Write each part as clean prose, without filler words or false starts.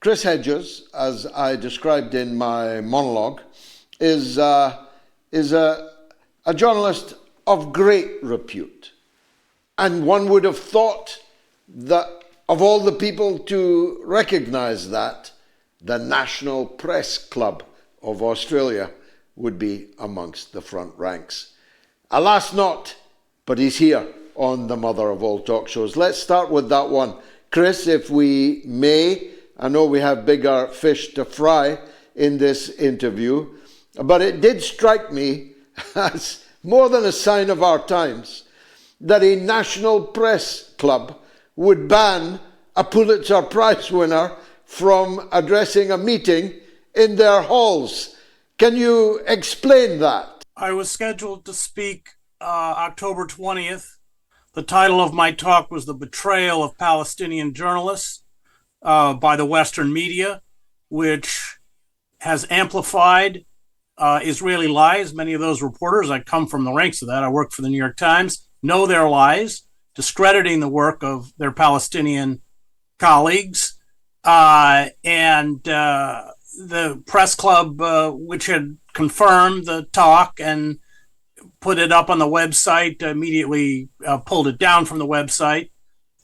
Chris Hedges, as I described in my monologue, is a journalist of great repute. And one would have thought that of all the people to recognise that, the National Press Club of Australia would be amongst the front ranks. Alas not, but he's here on the mother of all talk shows. Let's start with that one. Chris, if we may, I know we have bigger fish to fry in this interview, but it did strike me as more than a sign of our times that a National Press Club would ban a Pulitzer-Prize winner from addressing a meeting in their halls. Can you explain that? I was scheduled to speak October 20th. The title of my talk was The Betrayal of Palestinian Journalists by the Western media, which has amplified Israeli lies. Many of those reporters, I come from the ranks of that, I work for the New York Times, know their lies, discrediting the work of their Palestinian colleagues. And the press club, which had confirmed the talk and put it up on the website, immediately pulled it down from the website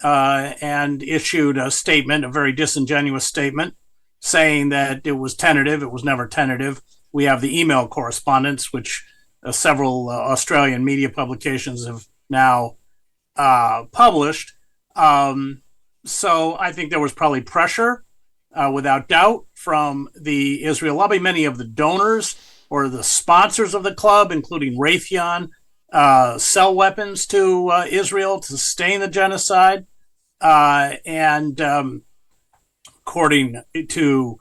and issued a statement, a very disingenuous statement, saying that it was tentative. It was never tentative. We have the email correspondence, which several Australian media publications have now published. So I think there was probably pressure, without doubt, from the Israel lobby. Many of the donors or the sponsors of the club, including Raytheon, sell weapons to Israel to sustain the genocide. And according to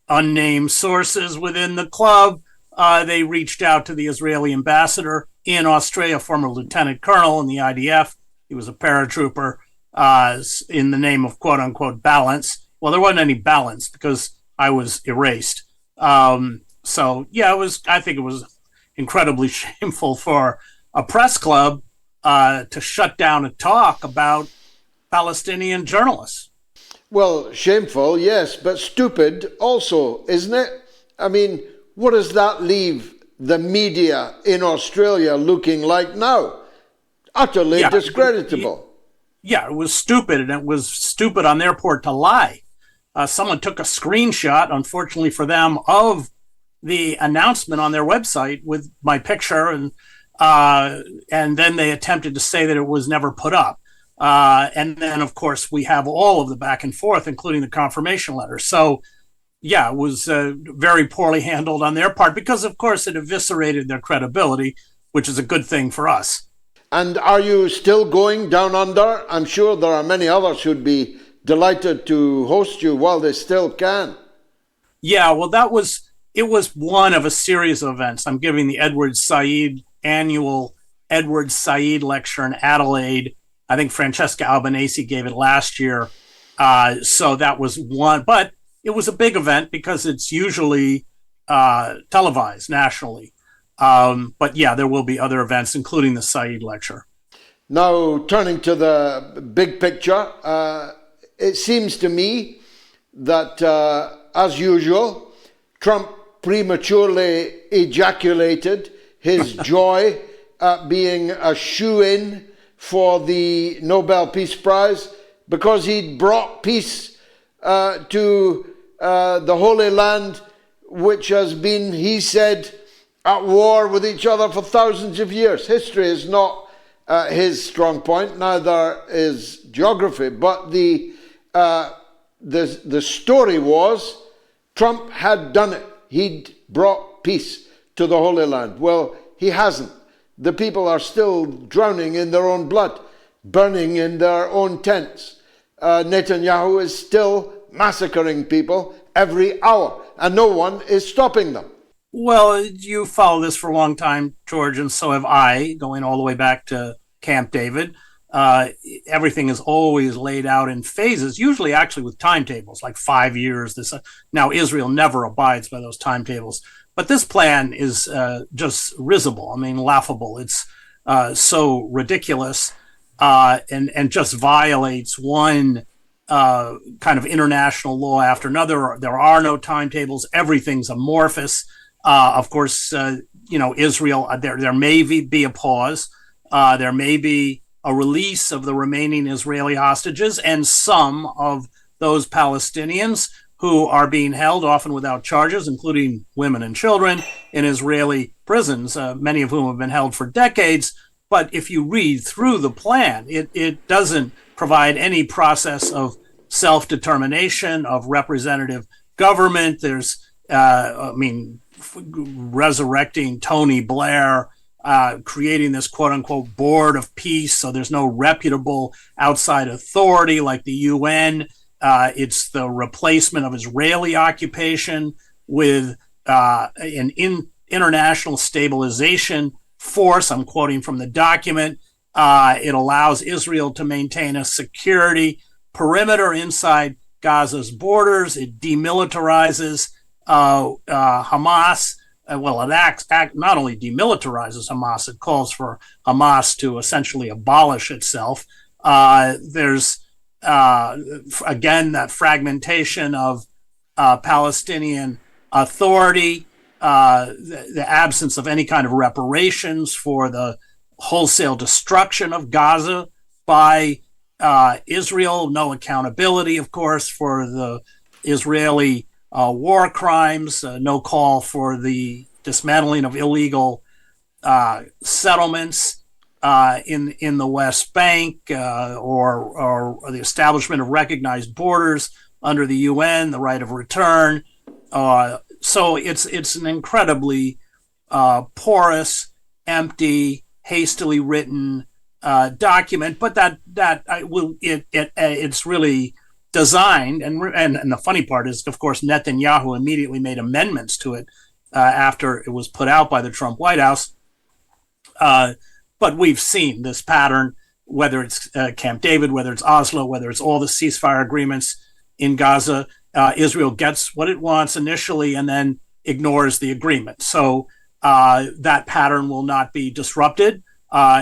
unnamed sources within the club, they reached out to the Israeli ambassador in Australia, former lieutenant colonel in the IDF. He was a paratrooper in the name of quote unquote balance. Well, there wasn't any balance because I was erased. So yeah, I think it was incredibly shameful for a press club to shut down a talk about Palestinian journalists. Well, shameful, yes, but stupid also, isn't it? I mean, what does that leave the media in Australia looking like now? Utterly discreditable. Yeah, it was stupid, and it was stupid on their part to lie. Someone took a screenshot, unfortunately for them, of the announcement on their website with my picture, and then they attempted to say that it was never put up. And then, of course, we have all of the back and forth, including the confirmation letter. So, yeah, it was very poorly handled on their part because, of course, it eviscerated their credibility, which is a good thing for us. And are you still going down under? I'm sure there are many others who'd be delighted to host you while they still can. Yeah, well, it was one of a series of events. I'm giving the annual Edward Said lecture in Adelaide. I think Francesca Albanese gave it last year. So that was one, but it was a big event because it's usually televised nationally. But yeah, there will be other events, including the Said lecture. Now, turning to the big picture, it seems to me that, as usual, Trump prematurely ejaculated his joy at being a shoo-in for the Nobel Peace Prize because he'd brought peace to the Holy Land, which has been, he said, at war with each other for thousands of years. History is not his strong point, neither is geography, but the story was Trump had done it. He'd brought peace to the Holy Land. Well, he hasn't. The people are still drowning in their own blood, burning in their own tents. Netanyahu is still massacring people every hour, and no one is stopping them. Well, you follow this for a long time, George, and so have I, going all the way back to Camp David. Everything is always laid out in phases, usually actually with timetables, like 5 years. Now, Israel never abides by those timetables. But this plan is just risible. I mean, laughable. It's so ridiculous and just violates one kind of international law after another. There are no timetables. Everything's amorphous. Of course, Israel, there may be a pause. There may be a release of the remaining Israeli hostages and some of those Palestinians who are being held, often without charges, including women and children, in Israeli prisons, many of whom have been held for decades. But if you read through the plan, it doesn't provide any process of self-determination, of representative government. There's, resurrecting Tony Blair, creating this quote-unquote board of peace, so there's no reputable outside authority like the UN. It's the replacement of Israeli occupation with an international stabilization force. I'm quoting from the document. It allows Israel to maintain a security perimeter inside Gaza's borders. It demilitarizes Hamas. It not only demilitarizes Hamas, it calls for Hamas to essentially abolish itself. There's again, that fragmentation of Palestinian authority, the absence of any kind of reparations for the wholesale destruction of Gaza by Israel, no accountability, of course, for the Israeli war crimes, no call for the dismantling of illegal settlements in the West Bank, or the establishment of recognized borders under the UN, the right of return. So it's an incredibly porous, empty, hastily written document, but it's really designed, and the funny part is, of course, Netanyahu immediately made amendments to it after it was put out by the Trump White House. But we've seen this pattern, whether it's Camp David, whether it's Oslo, whether it's all the ceasefire agreements in Gaza. Israel gets what it wants initially and then ignores the agreement. So that pattern will not be disrupted.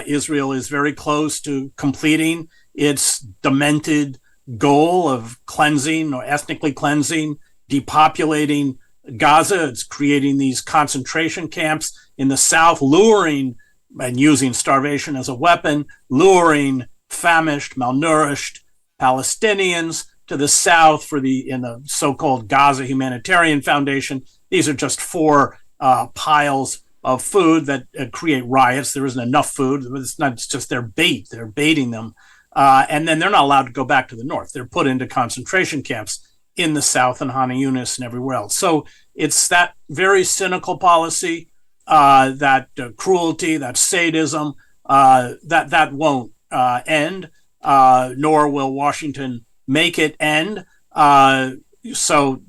Israel is very close to completing its demented goal of cleansing or ethnically cleansing, depopulating Gaza. It's creating these concentration camps in the south, luring and using starvation as a weapon, luring famished, malnourished Palestinians to the south in the so-called Gaza Humanitarian Foundation. These are just four piles of food that create riots. There isn't enough food. It's just their bait. They're baiting them. And then they're not allowed to go back to the north. They're put into concentration camps in the south and Han Yunis and everywhere else. So it's that very cynical policy, that cruelty, that sadism, that won't end, nor will Washington make it end. So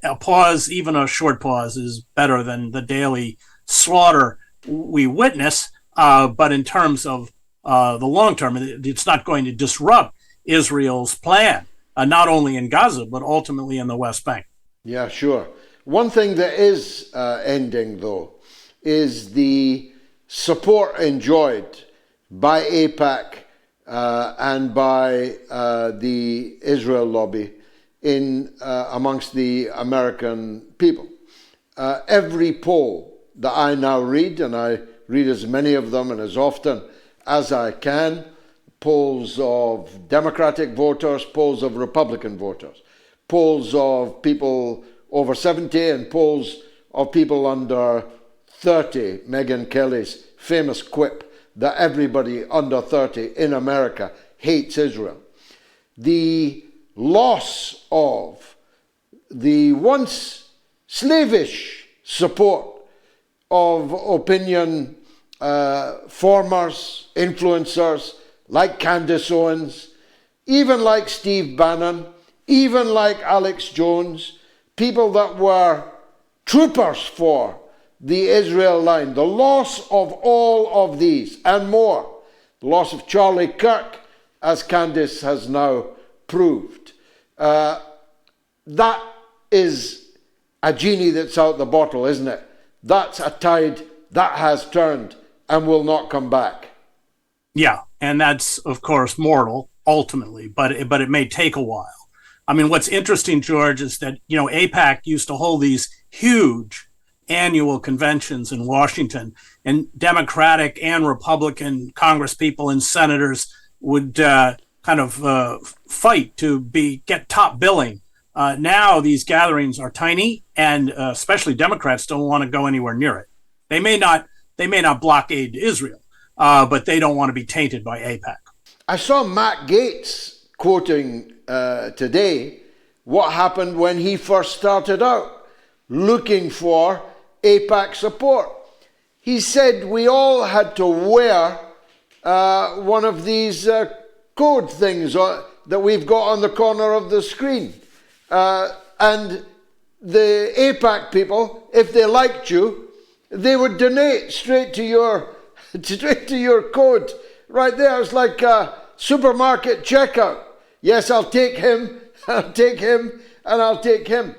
a pause, even a short pause, is better than the daily slaughter we witness. But in terms of the long term, it's not going to disrupt Israel's plan, not only in Gaza, but ultimately in the West Bank. Yeah, sure. One thing that is ending, though, is the support enjoyed by AIPAC and by the Israel lobby amongst the American people. Every poll that I now read, and I read as many of them and as often as I can, polls of Democratic voters, polls of Republican voters, polls of people over 70 and polls of people under 30, Megyn Kelly's famous quip that everybody under 30 in America hates Israel. The loss of the once slavish support of opinion formers, influencers like Candace Owens, even like Steve Bannon, even like Alex Jones, people that were troopers for the Israel line. The loss of all of these and more, the loss of Charlie Kirk, as Candace has now proved, that is a genie that's out the bottle, isn't it? That's a tide that has turned and will not come back. Yeah, and that's, of course, mortal. ultimately, but it may take a while. I mean, what's interesting, George, is that, AIPAC used to hold these huge annual conventions in Washington, and Democratic and Republican congresspeople and senators would fight to get top billing. Now these gatherings are tiny, and especially Democrats don't want to go anywhere near it. They may not blockade Israel, but they don't want to be tainted by AIPAC. I saw Matt Gaetz quoting today what happened when he first started out looking for AIPAC support. He said we all had to wear one of these code things that we've got on the corner of the screen. And the AIPAC people, if they liked you, they would donate straight to your code. Right there, it's like a supermarket checkout. Yes, I'll take him, I'll take him, and I'll take him.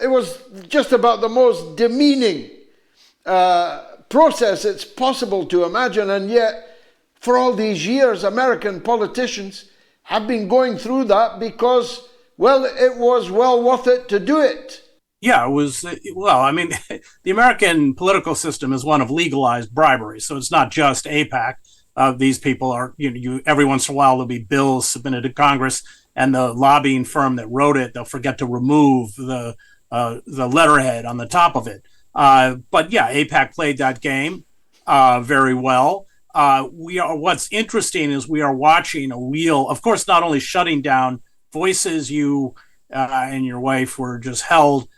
It was just about the most demeaning process it's possible to imagine, and yet for all these years American politicians have been going through that because, well, it was well worth it to do it. Yeah, it was. Well, I mean, the American political system is one of legalized bribery, so it's not just AIPAC. These people are, every once in a while there'll be bills submitted to Congress, and the lobbying firm that wrote it, they'll forget to remove the letterhead on the top of it. But yeah, AIPAC played that game very well. What's interesting is we are watching a wheel, of course, not only shutting down voices. You and your wife were just held,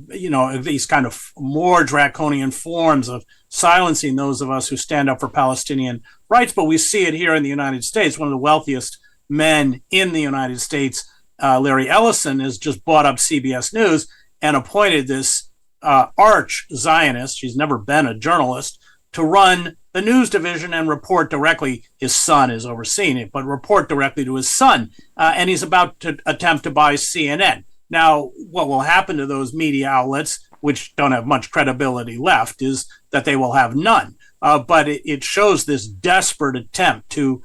these kind of more draconian forms of silencing those of us who stand up for Palestinian rights. But we see it here in the United States. One of the wealthiest men in the United States, Larry Ellison, has just bought up CBS News and appointed this arch Zionist, she's never been a journalist, to run the news division and report directly. His son is overseeing it, but report directly to his son. And he's about to attempt to buy CNN. Now, what will happen to those media outlets, which don't have much credibility left, is that they will have none. But it shows this desperate attempt to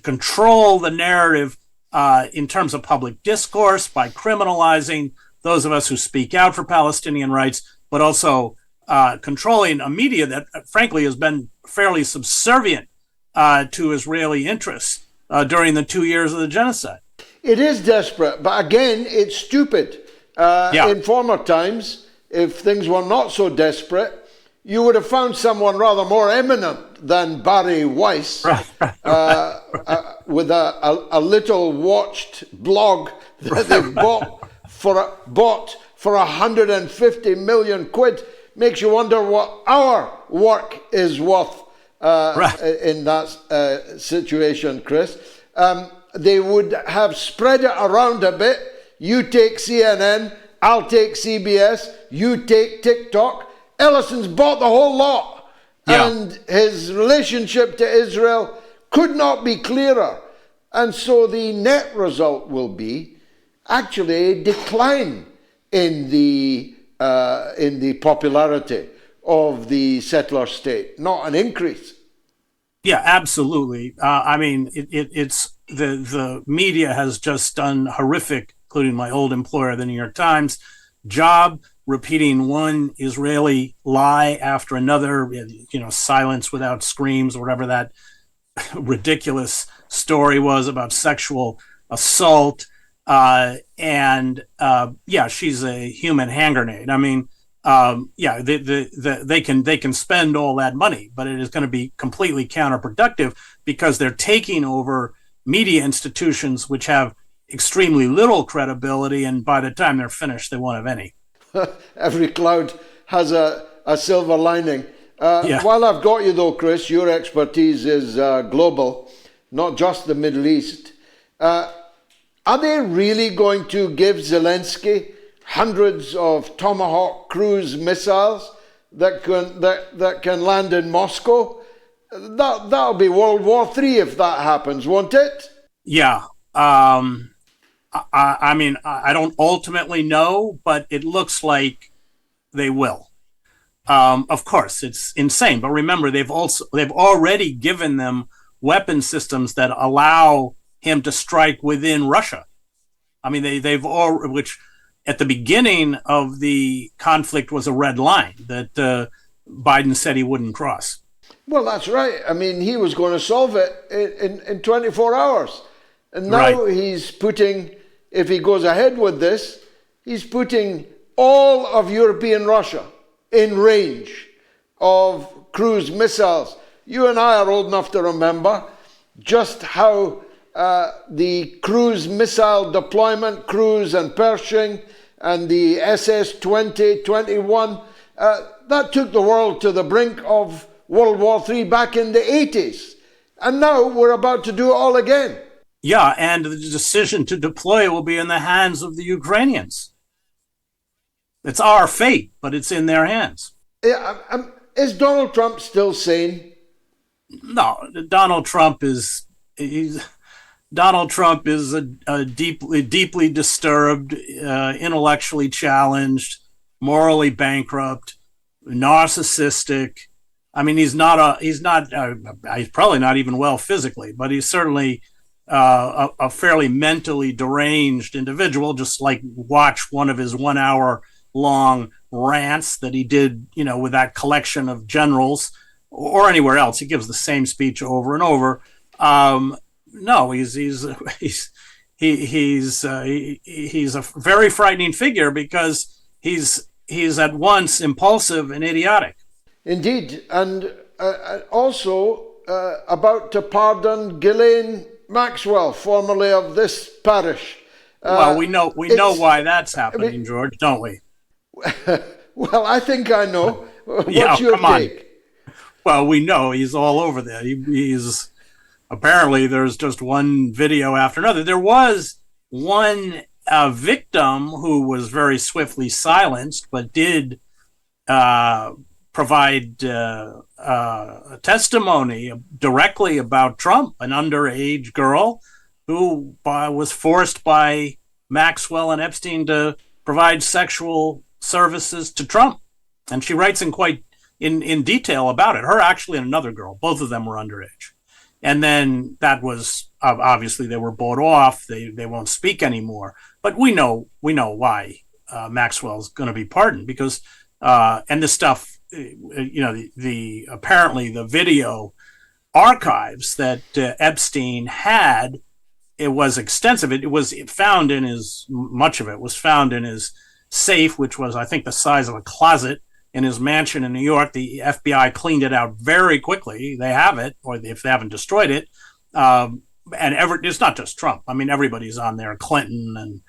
control the narrative in terms of public discourse by criminalizing those of us who speak out for Palestinian rights, but also controlling a media that, frankly, has been fairly subservient to Israeli interests during the 2 years of the genocide. It is desperate, but again, it's stupid. In former times, if things were not so desperate, you would have found someone rather more eminent than Barry Weiss with a little watched blog that they've bought for 150 million quid. Makes you wonder what our work is worth in that situation, Chris. They would have spread it around a bit. You take CNN, I'll take CBS, you take TikTok. Ellison's bought the whole lot. Yeah. And his relationship to Israel could not be clearer. And so the net result will be actually a decline in the popularity of the settler state, not an increase. Yeah, absolutely. I mean, it's the media has just done horrific, including my old employer, the New York Times, job repeating one Israeli lie after another. Silence without screams, or whatever that ridiculous story was about sexual assault. She's a human hand grenade. I mean, they can spend all that money, but it is going to be completely counterproductive because they're taking over media institutions which have extremely little credibility, and by the time they're finished, they won't have any. Every cloud has a silver lining. While I've got you though, Chris, your expertise is global, not just the Middle East. Are they really going to give Zelensky hundreds of Tomahawk cruise missiles that can land in Moscow? That'll be World War III if that happens, won't it? Yeah. I mean, I don't ultimately know, but it looks like they will. Of course, it's insane. But remember, they've already given them weapon systems that allow him to strike within Russia. I mean, they've all, which at the beginning of the conflict was a red line that Biden said he wouldn't cross. Well, that's right. I mean, he was going to solve it in 24 hours. And now he's putting, if he goes ahead with this, he's putting all of European Russia in range of cruise missiles. You and I are old enough to remember just how the cruise missile deployment, Cruise and Pershing, and the SS-20, 21, that took the world to the brink of World War III back in the 80s. And now we're about to do it all again. Yeah, and the decision to deploy will be in the hands of the Ukrainians. It's our fate, but it's in their hands. Yeah, is Donald Trump still sane? No, Donald Trump is a deeply disturbed, intellectually challenged, morally bankrupt, narcissistic. I mean, he's probably not even well physically, but he's certainly a fairly mentally deranged individual. Just like watch one of his 1 hour long rants that he did, with that collection of generals or anywhere else. He gives the same speech over and over. No, he's a very frightening figure because he's at once impulsive and idiotic. Indeed, and also about to pardon Ghislaine Maxwell, formerly of this parish. Well, we know why that's happening, George, don't we? Well, I think I know. What's your take? Well, we know he's all over there. He's apparently there's just one video after another. There was one victim who was very swiftly silenced, but did provide testimony directly about Trump, an underage girl who was forced by Maxwell and Epstein to provide sexual services to Trump. And she writes in detail about it. Her actually and another girl, both of them were underage. And then that was, obviously they were bought off. They won't speak anymore. But we know why Maxwell's going to be pardoned because, and this stuff, apparently the video archives that Epstein had, it was extensive. Much of it was found in his safe, which was, I think, the size of a closet in his mansion in New York. The FBI cleaned it out very quickly. They have it, or if they haven't destroyed it. And it's not just Trump. I mean, everybody's on there, Clinton and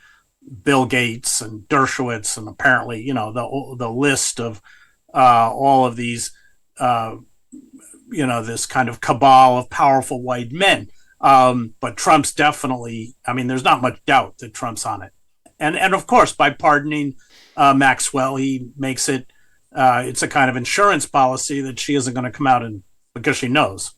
Bill Gates and Dershowitz, and apparently, the list of all of these, this kind of cabal of powerful white men. But Trump's definitely, there's not much doubt that Trump's on it. And of course, by pardoning Maxwell, he makes it, it's a kind of insurance policy that she isn't going to come out because she knows.